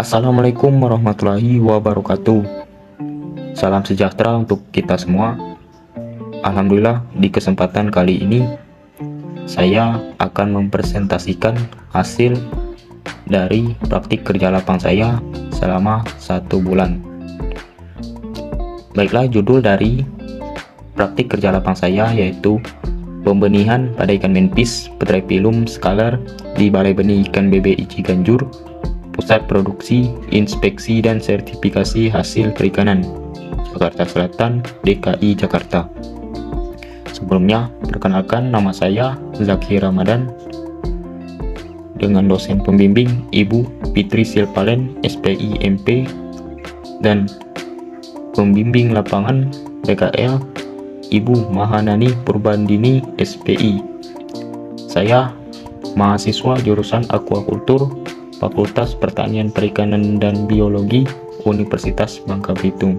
Assalamualaikum warahmatullahi wabarakatuh. Salam sejahtera untuk kita semua. Alhamdulillah, di kesempatan kali ini saya akan mempresentasikan hasil dari praktik kerja lapang saya selama 1 bulan. Baiklah, judul dari praktik kerja lapang saya yaitu pembenihan pada ikan menpis Petrepilum scalar di Balai Benih Ikan BBI Ciganjur, Pusat Produksi, Inspeksi, dan Sertifikasi Hasil Perikanan, Jakarta Selatan, DKI Jakarta. Sebelumnya, perkenalkan, nama saya Zaki Ramadan dengan dosen pembimbing Ibu Fitri Silpalen, SPI MP, dan pembimbing lapangan PKL Ibu Mahanani Purbandini, SPI. Saya mahasiswa jurusan Aquakultur, Fakultas Pertanian Perikanan dan Biologi, Universitas Bangka Belitung.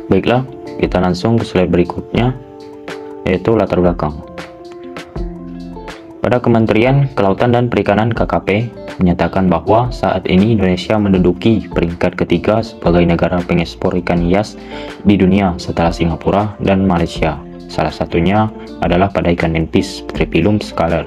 Baiklah, kita langsung ke slide berikutnya, yaitu latar belakang. Pada Kementerian Kelautan dan Perikanan KKP menyatakan bahwa saat ini Indonesia menduduki peringkat ketiga sebagai negara pengekspor ikan hias di dunia setelah Singapura dan Malaysia. Salah satunya adalah pada ikan menpis Petrepilum scalar.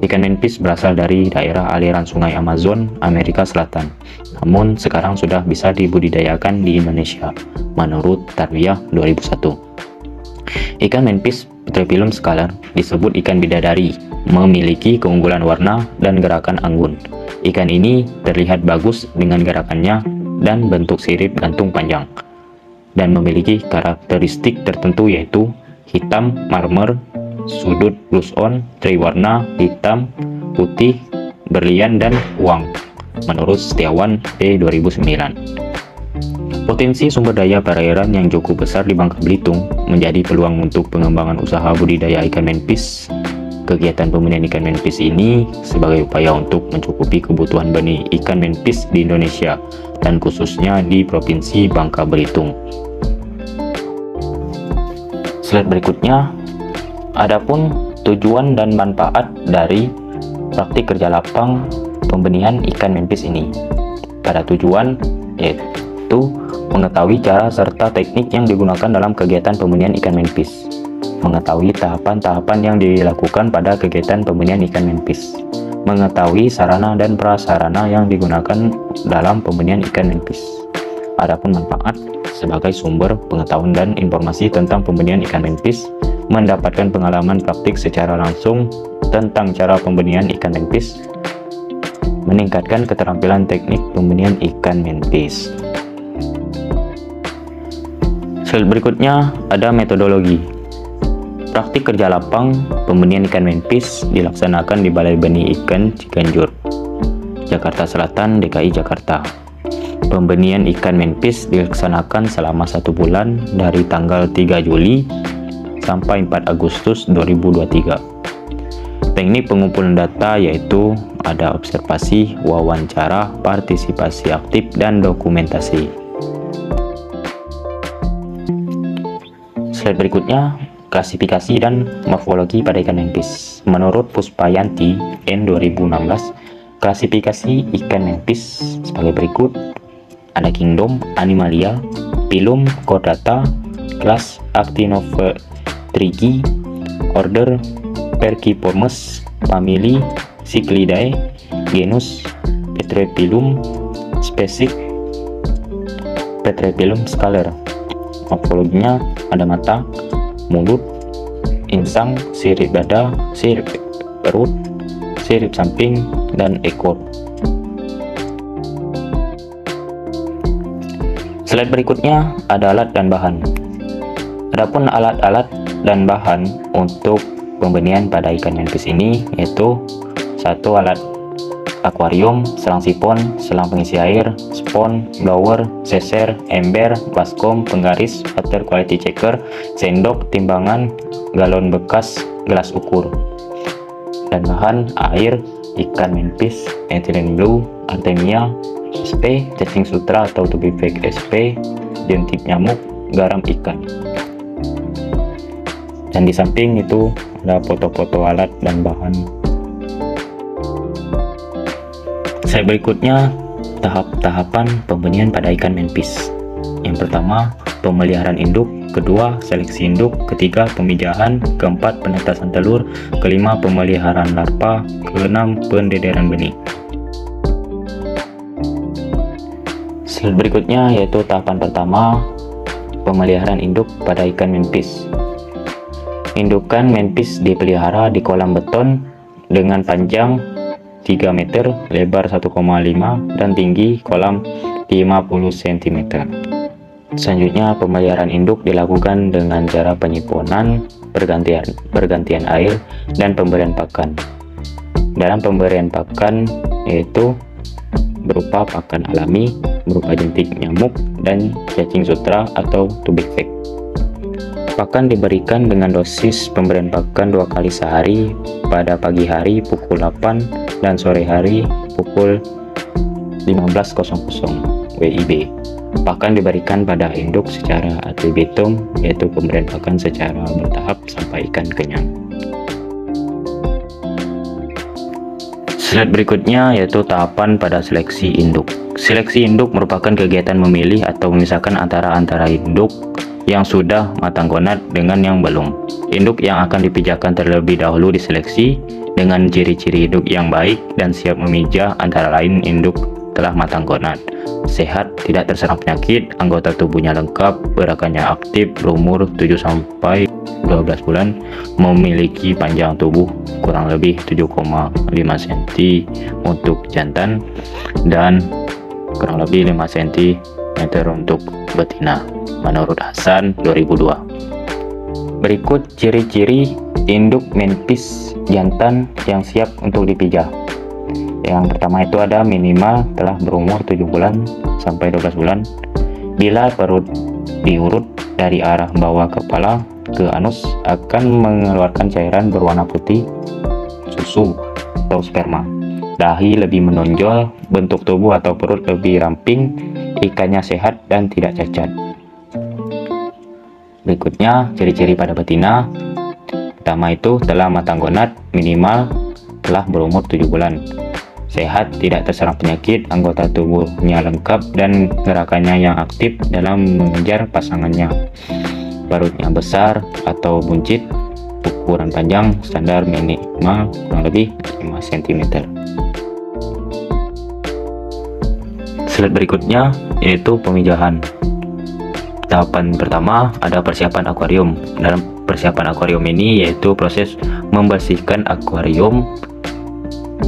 Ikan menpis berasal dari daerah aliran sungai Amazon, Amerika Selatan. Namun sekarang sudah bisa dibudidayakan di Indonesia, menurut Tarwiyah 2001. Ikan menpis Petrepilum scalar disebut ikan bidadari, memiliki keunggulan warna dan gerakan anggun. Ikan ini terlihat bagus dengan gerakannya dan bentuk sirip gantung panjang, dan memiliki karakteristik tertentu yaitu hitam marmer, sudut plus on, triwarna, hitam, putih, berlian, dan uang, menurut Setiawan P. 2009. Potensi sumber daya perairan yang cukup besar di Bangka Belitung menjadi peluang untuk pengembangan usaha budidaya ikan menpis. Kegiatan pembenihan ikan menpis ini sebagai upaya untuk mencukupi kebutuhan benih ikan menpis di Indonesia dan khususnya di Provinsi Bangka Belitung. Slide berikutnya, adapun tujuan dan manfaat dari praktik kerja lapang pembenihan ikan menpis ini. Pada tujuan yaitu mengetahui cara serta teknik yang digunakan dalam kegiatan pembenihan ikan menpis, mengetahui tahapan-tahapan yang dilakukan pada kegiatan pembenihan ikan menpis, mengetahui sarana dan prasarana yang digunakan dalam pembenihan ikan menpis. Adapun manfaat sebagai sumber pengetahuan dan informasi tentang pembenihan ikan menpis, mendapatkan pengalaman praktik secara langsung tentang cara pembenihan ikan menpis, meningkatkan keterampilan teknik pembenihan ikan menpis. Slide berikutnya ada metodologi. Praktik kerja lapang pembenihan ikan menpis dilaksanakan di Balai Benih Ikan Ciganjur, Jakarta Selatan, DKI Jakarta. Pembenihan ikan menpis dilaksanakan selama 1 bulan dari tanggal 3 Juli sampai 4 Agustus 2023. Teknik pengumpulan data yaitu ada observasi, wawancara, partisipasi aktif, dan dokumentasi. Slide berikutnya, klasifikasi dan morfologi pada ikan menpis. Menurut Puspayanti N 2016, klasifikasi ikan menpis sebagai berikut: ada Kingdom Animalia, Phylum Chordata, kelas Actinopterygi, order Perciformes, famili Cichlidae, genus Petrepilum, spesies Petrepilum scalar. Morfologinya ada mata, mulut, insang, sirip dada, sirip perut, sirip samping, dan ekor. Slide berikutnya ada alat dan bahan. Adapun alat-alat dan bahan untuk pembenihan pada ikan menpis ini yaitu 1 alat akuarium, selang sipon, selang pengisi air, spon, blower, seser, ember, baskom, penggaris, water quality checker, sendok, timbangan, galon bekas, gelas ukur. Dan bahan air, ikan menpis, ethylene blue, artemia, SP, cacing sutra atau to be fake SP, jentik nyamuk, garam ikan. Dan di samping itu ada foto-foto alat dan bahan. Slide berikutnya, tahap-tahapan pembenihan pada ikan manfish. Yang pertama, pemeliharaan induk, kedua, seleksi induk, ketiga, pemijahan, keempat, penetasan telur, kelima, pemeliharaan larva, keenam, pendederan benih. Slide berikutnya yaitu tahapan pertama, pemeliharaan induk pada ikan manfish. Indukan manfish dipelihara di kolam beton dengan panjang 3 meter, lebar 1,5 dan tinggi kolam 50 cm. Selanjutnya, pemeliharaan induk dilakukan dengan cara penyimpanan, pergantian air, dan pemberian pakan. Dalam pemberian pakan yaitu berupa pakan alami, berupa jentik nyamuk, dan cacing sutra atau tubik fek. Pakan diberikan dengan dosis pemberian pakan 2 kali sehari pada pagi hari pukul 8 dan sore hari pukul 15.00 WIB. Pakan diberikan pada induk secara ad libitum, yaitu pemberian pakan secara bertahap sampai ikan kenyang. Slide berikutnya yaitu tahapan pada seleksi induk. Seleksi induk merupakan kegiatan memilih atau memisahkan antara induk yang sudah matang gonad dengan yang belum. Induk yang akan dipijakan terlebih dahulu diseleksi dengan ciri-ciri induk yang baik dan siap memijah, antara lain induk telah matang gonad, sehat, tidak terserang penyakit, anggota tubuhnya lengkap, gerakannya aktif, berumur 7-12 bulan, memiliki panjang tubuh kurang lebih 7,5 cm untuk jantan dan kurang lebih 5 cm untuk betina, menurut Hasan 2002. Berikut ciri-ciri induk manfish jantan yang siap untuk dipijah. Yang pertama itu ada minimal telah berumur 7 bulan sampai 12 bulan. Bila perut diurut dari arah bawah kepala ke anus akan mengeluarkan cairan berwarna putih, susu atau sperma. Dahi lebih menonjol, bentuk tubuh atau perut lebih ramping, ikannya sehat dan tidak cacat. Berikutnya, ciri-ciri pada betina. Pertama itu telah matang gonad, minimal telah berumur 7 bulan. Sehat, tidak terserang penyakit, anggota tubuhnya lengkap dan gerakannya yang aktif dalam mengejar pasangannya. Perutnya besar atau buncit, ukuran panjang standar minimal kurang lebih 5 cm. Slide berikutnya yaitu pemijahan. Tahapan pertama ada persiapan akuarium. Dalam persiapan akuarium ini yaitu proses membersihkan akuarium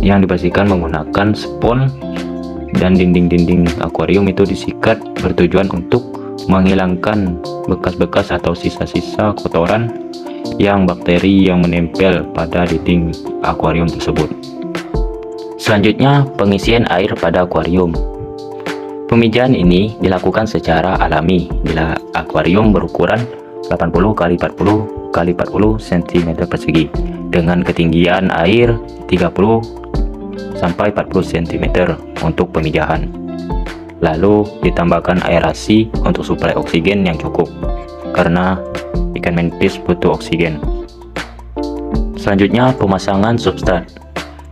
yang dibersihkan menggunakan spons dan dinding-dinding akuarium itu disikat bertujuan untuk menghilangkan bekas-bekas atau sisa-sisa kotoran yang bakteri yang menempel pada dinding akuarium tersebut. Selanjutnya, pengisian air pada akuarium. Pemijahan ini dilakukan secara alami bila akuarium berukuran 80 x 40 x 40 cm persegi dengan ketinggian air 30 sampai 40 cm untuk pemijahan. Lalu ditambahkan aerasi untuk suplai oksigen yang cukup karena ikan manfish butuh oksigen. Selanjutnya, pemasangan substrat.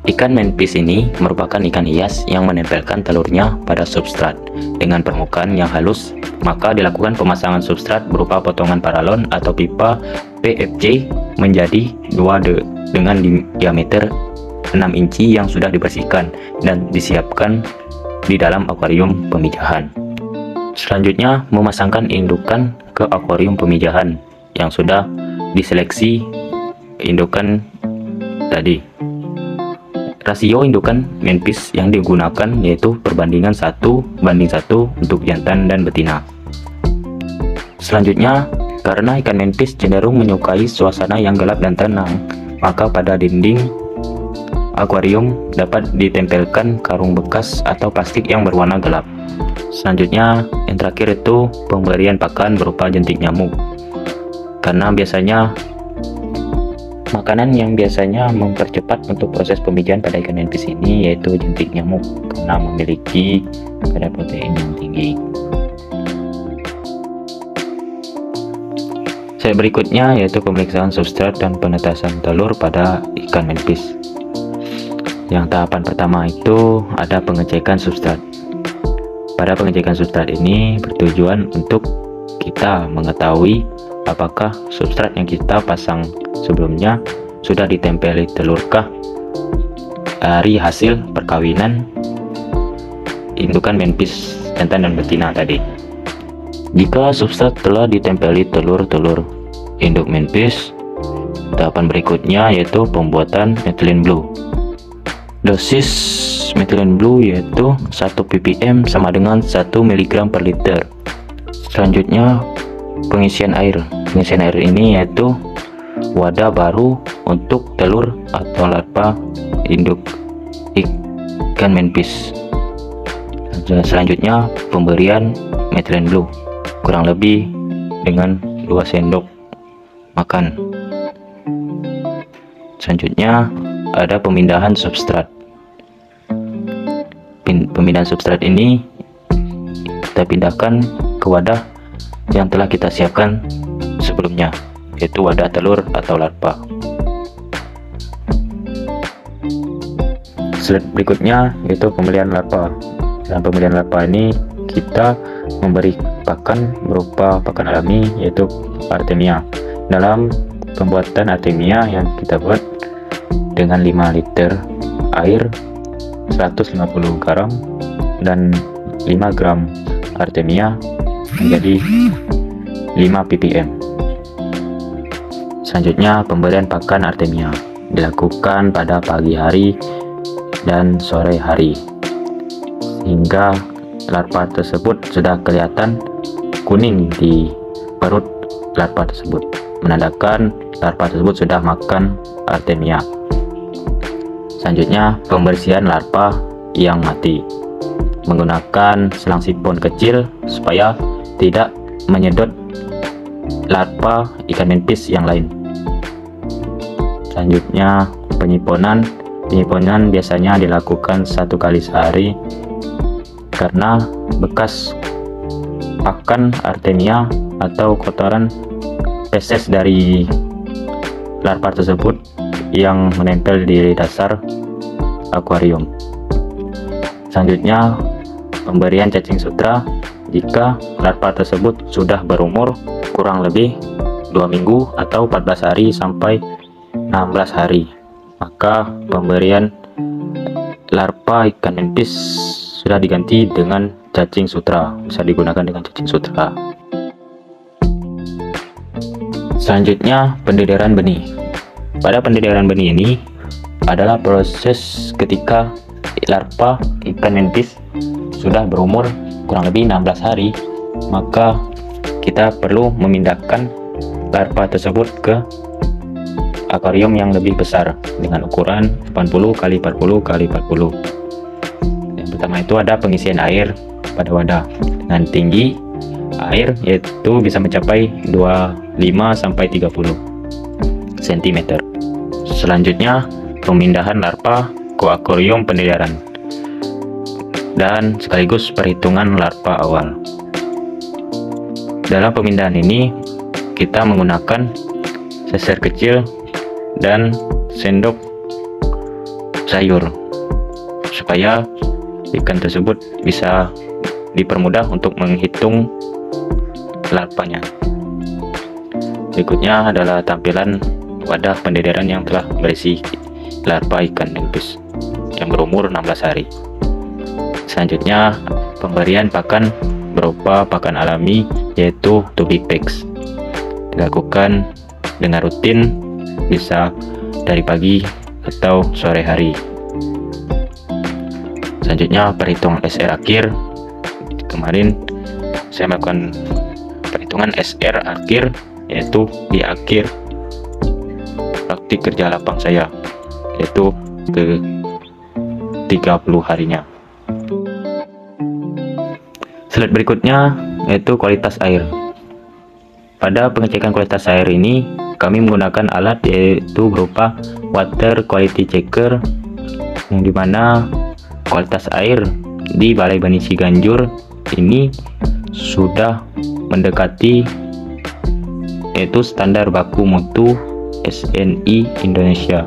Ikan manfish ini merupakan ikan hias yang menempelkan telurnya pada substrat dengan permukaan yang halus, maka dilakukan pemasangan substrat berupa potongan paralon atau pipa PFC menjadi 2D dengan diameter 6 inci yang sudah dibersihkan dan disiapkan di dalam akuarium pemijahan. Selanjutnya, memasangkan indukan ke akuarium pemijahan yang sudah diseleksi indukan tadi. Rasio indukan manfish yang digunakan yaitu perbandingan 1:1 untuk jantan dan betina. Selanjutnya, karena ikan manfish cenderung menyukai suasana yang gelap dan tenang, maka pada dinding akuarium dapat ditempelkan karung bekas atau plastik yang berwarna gelap. Selanjutnya, yang terakhir itu pemberian pakan berupa jentik nyamuk. Karena biasanya makanan yang biasanya mempercepat untuk proses pemijahan pada ikan manfish ini yaitu jentik nyamuk karena memiliki kadar protein yang tinggi. Slide berikutnya yaitu pemeriksaan substrat dan penetasan telur pada ikan manfish. Yang tahapan pertama itu ada pengecekan substrat. Pada pengecekan substrat ini bertujuan untuk kita mengetahui apakah substrat yang kita pasang sebelumnya sudah ditempeli telurkah dari hasil perkawinan indukan manpis jantan dan betina tadi. Jika substrat telah ditempeli telur-telur induk manpis, tahapan berikutnya yaitu pembuatan methylene blue. Dosis methylene blue yaitu 1 ppm sama dengan 1 mg per liter. Selanjutnya pengisian air. Pengisian air ini yaitu wadah baru untuk telur atau larva induk ikan manpis. Selanjutnya pemberian methylene blue kurang lebih dengan 2 sendok makan. Selanjutnya ada pemindahan substrat. Pemindahan substrat ini kita pindahkan ke wadah yang telah kita siapkan sebelumnya, yaitu wadah telur atau larva. Slide berikutnya yaitu pembelian larva. Dalam pembelian larva ini kita memberi pakan berupa pakan alami yaitu Artemia. Dalam pembuatan Artemia yang kita buat dengan 5 liter air, 150 garam dan 5 gram Artemia menjadi 5 ppm. Selanjutnya pemberian pakan Artemia dilakukan pada pagi hari dan sore hari hingga larva tersebut sudah kelihatan kuning di perut larva tersebut, menandakan larva tersebut sudah makan Artemia. Selanjutnya pembersihan larva yang mati menggunakan selang sipon kecil supaya tidak menyedot larva ikan manpis yang lain. Selanjutnya penyiponan biasanya dilakukan 1 kali sehari karena bekas pakan Artemia atau kotoran feses dari larva tersebut yang menempel di dasar akuarium. Selanjutnya pemberian cacing sutra jika larva tersebut sudah berumur kurang lebih 2 minggu atau 14 hari sampai 16 hari, maka pemberian larva ikan manpis sudah diganti dengan cacing sutra, bisa digunakan dengan cacing sutra. Selanjutnya pendederan benih. Pada pendederan benih ini adalah proses ketika larva ikan manpis sudah berumur kurang lebih 16 hari, maka kita perlu memindahkan larva tersebut ke akuarium yang lebih besar dengan ukuran 80 x 40 x 40. Yang pertama itu ada pengisian air pada wadah dengan tinggi air yaitu bisa mencapai 25 sampai 30 cm. Selanjutnya pemindahan larva ke akuarium pendederan dan sekaligus perhitungan larva awal. Dalam pemindahan ini kita menggunakan seser kecil dan sendok sayur supaya ikan tersebut bisa dipermudah untuk menghitung larvanya. Berikutnya adalah tampilan wadah pendederan yang telah berisi larva ikan manpis yang berumur 16 hari. Selanjutnya pemberian pakan berupa pakan alami yaitu Tubipex dilakukan dengan rutin, bisa dari pagi atau sore hari. Selanjutnya perhitungan SR akhir. Kemarin saya melakukan perhitungan SR akhir yaitu di akhir praktik kerja lapang saya, yaitu ke 30 harinya. Slide berikutnya yaitu kualitas air. Pada pengecekan kualitas air ini kami menggunakan alat yaitu berupa water quality checker, yang dimana kualitas air di Balai Benih Ciganjur ini sudah mendekati yaitu standar baku mutu SNI Indonesia.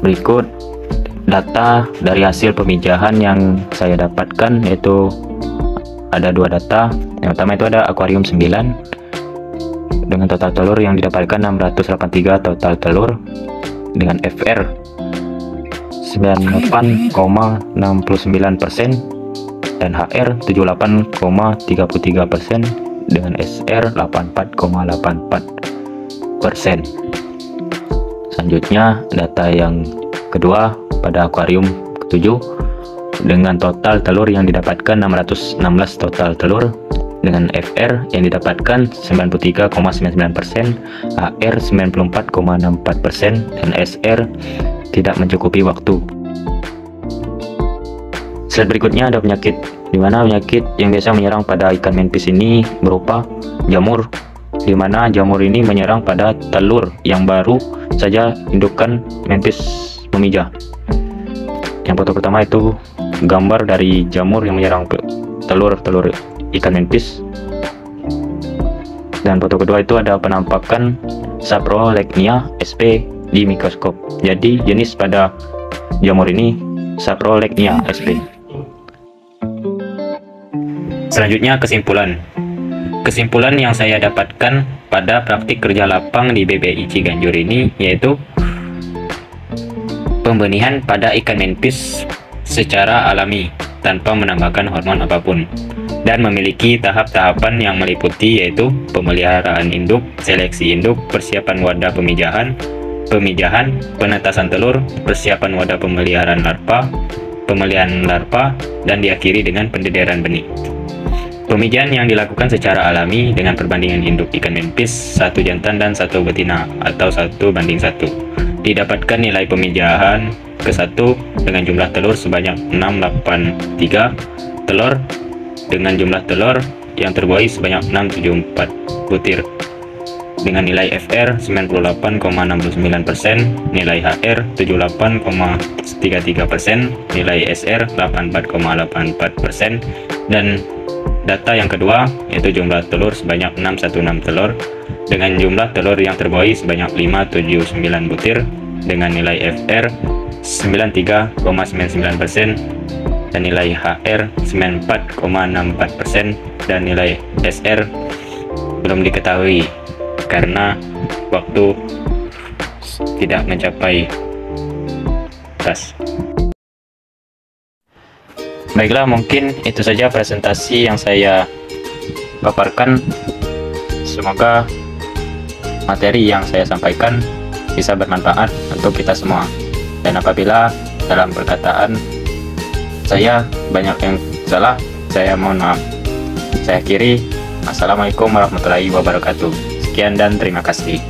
Berikut data dari hasil pemijahan yang saya dapatkan, yaitu ada dua data. Yang pertama itu ada akuarium 9 dengan total telur yang didapatkan 683 total telur dengan FR 98,69% dan HR 78,33% dengan SR 84,84%. Selanjutnya data yang kedua pada akuarium ke-7 dengan total telur yang didapatkan 616 total telur dengan FR yang didapatkan 93,99%, HR 94,64% dan SR tidak mencukupi waktu. Slide berikutnya ada penyakit, di mana penyakit yang biasa menyerang pada ikan manfish ini berupa jamur, di mana jamur ini menyerang pada telur yang baru saja indukan manfish memijah. Yang foto pertama itu gambar dari jamur yang menyerang telur-telur ikan manfish, dan foto kedua itu ada penampakan Saprolegnia sp di mikroskop. Jadi jenis pada jamur ini Saprolegnia sp. Selanjutnya kesimpulan yang saya dapatkan pada praktik kerja lapang di BBI Ciganjur ini yaitu pembenihan pada ikan manfish secara alami tanpa menambahkan hormon apapun, dan memiliki tahap-tahapan yang meliputi yaitu pemeliharaan induk, seleksi induk, persiapan wadah pemijahan, penetasan telur, persiapan wadah pemeliharaan larva, pemeliharaan larva, dan diakhiri dengan pendederan benih. Pemijahan yang dilakukan secara alami dengan perbandingan induk ikan manfish satu jantan dan satu betina atau 1:1. Didapatkan nilai pemijahan ke-1 dengan jumlah telur sebanyak 683 telur dengan jumlah telur yang terbuai sebanyak 674 butir dengan nilai FR 98,69%, nilai HR 78,33%, nilai SR 84,84%, dan data yang kedua yaitu jumlah telur sebanyak 616 telur dengan jumlah telur yang terbuai sebanyak 579 butir dengan nilai FR 93,99% dan nilai HR 94,64% dan nilai SR belum diketahui karena waktu tidak mencapai batas. Baiklah, mungkin itu saja presentasi yang saya paparkan. Semoga materi yang saya sampaikan bisa bermanfaat untuk kita semua. Dan apabila dalam perkataan saya banyak yang salah, saya mohon maaf. Saya akhiri. Assalamualaikum warahmatullahi wabarakatuh. Sekian dan terima kasih.